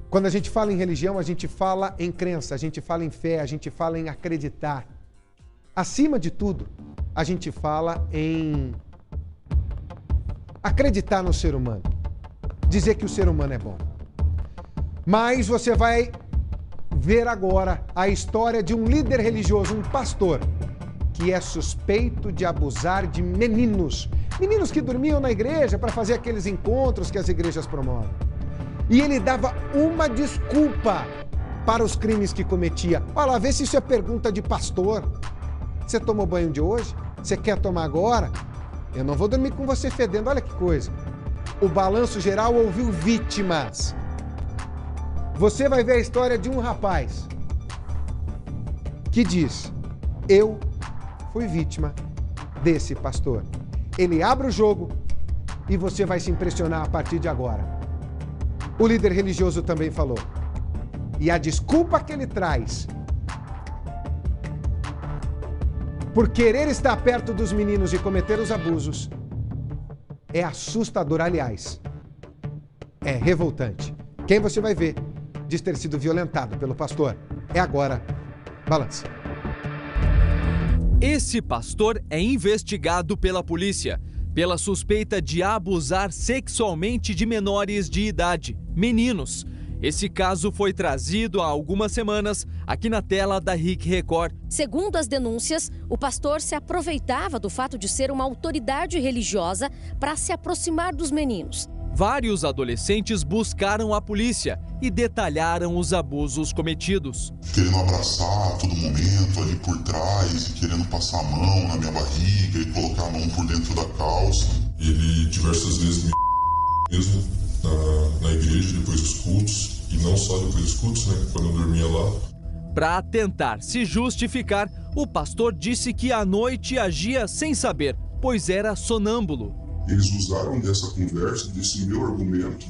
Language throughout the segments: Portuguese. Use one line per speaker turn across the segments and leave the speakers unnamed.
Quando a gente fala em religião, a gente fala em crença, a gente fala em fé, a gente fala em acreditar. Acima de tudo, a gente fala em acreditar no ser humano, dizer que o ser humano é bom. Mas você vai ver agora a história de um líder religioso, um pastor, que é suspeito de abusar de meninos que dormiam na igreja para fazer aqueles encontros que as igrejas promovem. E ele dava uma desculpa para os crimes que cometia. Olha lá, vê se isso é pergunta de pastor. Você tomou banho de hoje? Você quer tomar agora? Eu não vou dormir com você fedendo. Olha que coisa. O Balanço Geral ouviu vítimas. Você vai ver a história de um rapaz que diz: eu fui vítima desse pastor. Ele abre o jogo e você vai se impressionar a partir de agora. O líder religioso também falou. E a desculpa que ele traz por querer estar perto dos meninos e cometer os abusos é assustador, aliás, é revoltante. Quem você vai ver diz ter sido violentado pelo pastor. É agora. Balança.
Esse pastor é investigado pela polícia pela suspeita de abusar sexualmente de menores de idade, meninos. Esse caso foi trazido há algumas semanas aqui na tela da RIC Record.
Segundo as denúncias, o pastor se aproveitava do fato de ser uma autoridade religiosa para se aproximar dos meninos.
Vários adolescentes buscaram a polícia e detalharam os abusos cometidos.
Querendo abraçar a todo momento, ali por trás, e querendo passar a mão na minha barriga e colocar a mão por dentro da calça. Ele diversas vezes me mesmo na igreja depois dos cultos, e não só depois dos cultos, né, quando eu dormia lá.
Para tentar se justificar, o pastor disse que à noite agia sem saber, pois era sonâmbulo.
Eles usaram dessa conversa, desse meu argumento,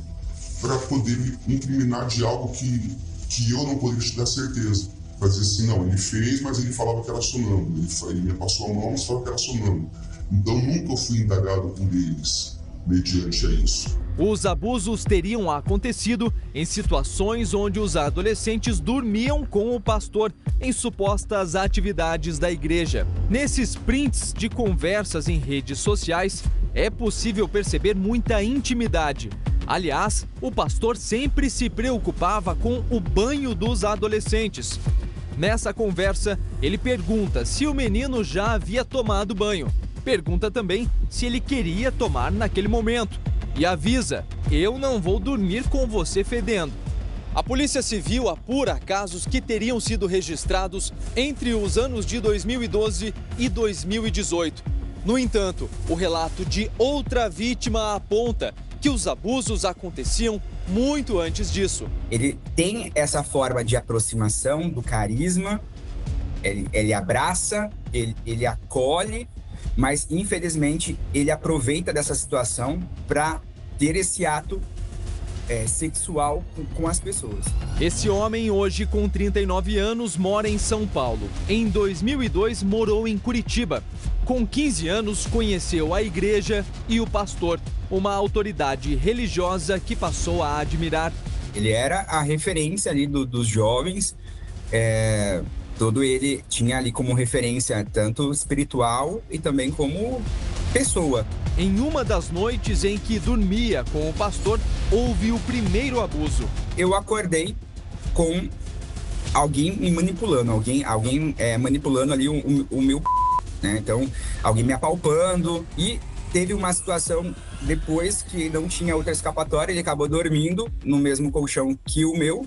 para poder me incriminar de algo que eu não poderia te dar certeza. Para dizer assim, não, ele fez, mas ele falava que era sonâmbulo. Ele me passou a mão, mas falava que era sonâmbulo. Então nunca fui indagado por eles, mediante a isso.
Os abusos teriam acontecido em situações onde os adolescentes dormiam com o pastor em supostas atividades da igreja. Nesses prints de conversas em redes sociais, é possível perceber muita intimidade. Aliás, o pastor sempre se preocupava com o banho dos adolescentes. Nessa conversa, ele pergunta se o menino já havia tomado banho. Pergunta também se ele queria tomar naquele momento. E avisa: eu não vou dormir com você fedendo. A Polícia Civil apura casos que teriam sido registrados entre os anos de 2012 e 2018. No entanto, o relato de outra vítima aponta que os abusos aconteciam muito antes disso.
Ele tem essa forma de aproximação do carisma, ele abraça, ele acolhe, mas infelizmente ele aproveita dessa situação para ter esse ato sexual com as pessoas.
Esse homem, hoje com 39 anos, mora em São Paulo. Em 2002, morou em Curitiba. Com 15 anos, conheceu a igreja e o pastor, uma autoridade religiosa que passou a admirar.
Ele era a referência ali dos jovens, todo ele tinha ali como referência tanto espiritual e também como pessoa.
Em uma das noites em que dormia com o pastor, houve o primeiro abuso.
Eu acordei com alguém me manipulando, alguém manipulando ali o meu né? Então, alguém me apalpando, e teve uma situação depois que não tinha outra escapatória, ele acabou dormindo no mesmo colchão que o meu,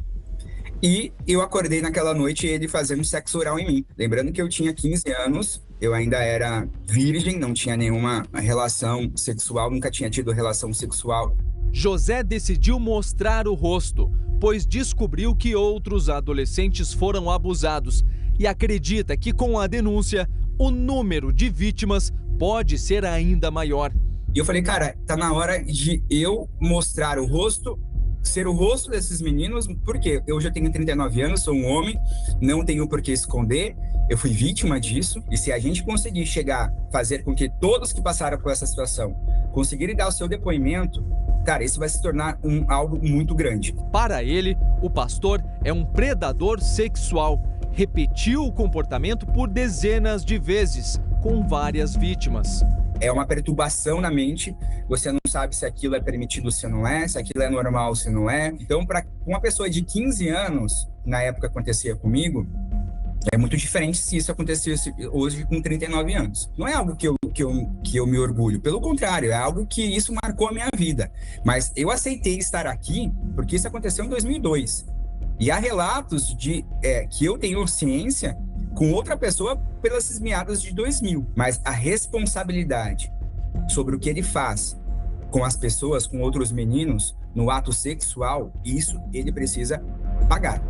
e eu acordei naquela noite ele fazendo sexo oral em mim. Lembrando que eu tinha 15 anos, eu ainda era virgem, não tinha nenhuma relação sexual, nunca tinha tido relação sexual.
José decidiu mostrar o rosto, pois descobriu que outros adolescentes foram abusados e acredita que com a denúncia, o número de vítimas pode ser ainda maior.
E eu falei, cara, tá na hora de eu mostrar o rosto, ser o rosto desses meninos, porque eu já tenho 39 anos, sou um homem, não tenho por que esconder, eu fui vítima disso, e se a gente conseguir chegar, fazer com que todos que passaram por essa situação conseguirem dar o seu depoimento, cara, isso vai se tornar algo muito grande.
Para ele, o pastor é um predador sexual. Repetiu o comportamento por dezenas de vezes, com várias vítimas.
É uma perturbação na mente, você não sabe se aquilo é permitido ou se não é, se aquilo é normal ou se não é. Então, para uma pessoa de 15 anos, na época acontecia comigo, é muito diferente se isso acontecesse hoje com 39 anos. Não é algo que eu me orgulho, pelo contrário, é algo que isso marcou a minha vida. Mas eu aceitei estar aqui porque isso aconteceu em 2002. E há relatos de que eu tenho ciência com outra pessoa pelas meados de 2000. Mas a responsabilidade sobre o que ele faz com as pessoas, com outros meninos, no ato sexual, isso ele precisa pagar.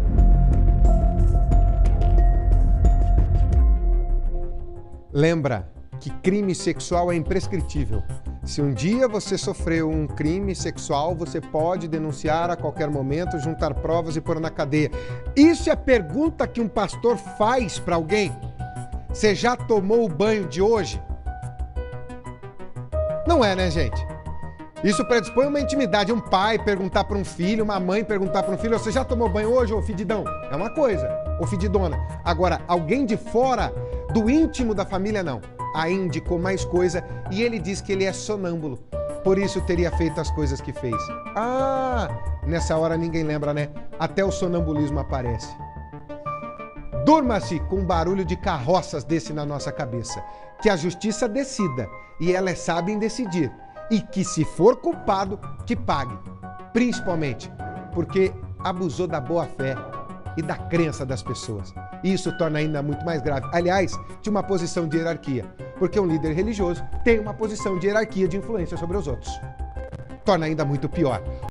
Lembra que crime sexual é imprescritível. Se um dia você sofreu um crime sexual, você pode denunciar a qualquer momento, juntar provas e pôr na cadeia. Isso é pergunta que um pastor faz para alguém. Você já tomou o banho de hoje? Não é, né, gente? Isso predispõe uma intimidade. Um pai perguntar para um filho, uma mãe perguntar para um filho: você já tomou banho hoje, ô fedidão? É uma coisa, ô fedidona. Agora, alguém de fora do íntimo da família, não. Aí indicou mais coisa e ele diz que ele é sonâmbulo. Por isso teria feito as coisas que fez. Ah, nessa hora ninguém lembra, né? Até o sonambulismo aparece. Durma-se com um barulho de carroças desse na nossa cabeça. Que a justiça decida e elas sabem decidir. E que se for culpado, que pague. Principalmente porque abusou da boa-fé e da crença das pessoas. Isso torna ainda muito mais grave. Aliás, de uma posição de hierarquia. Porque um líder religioso tem uma posição de hierarquia de influência sobre os outros. Torna ainda muito pior.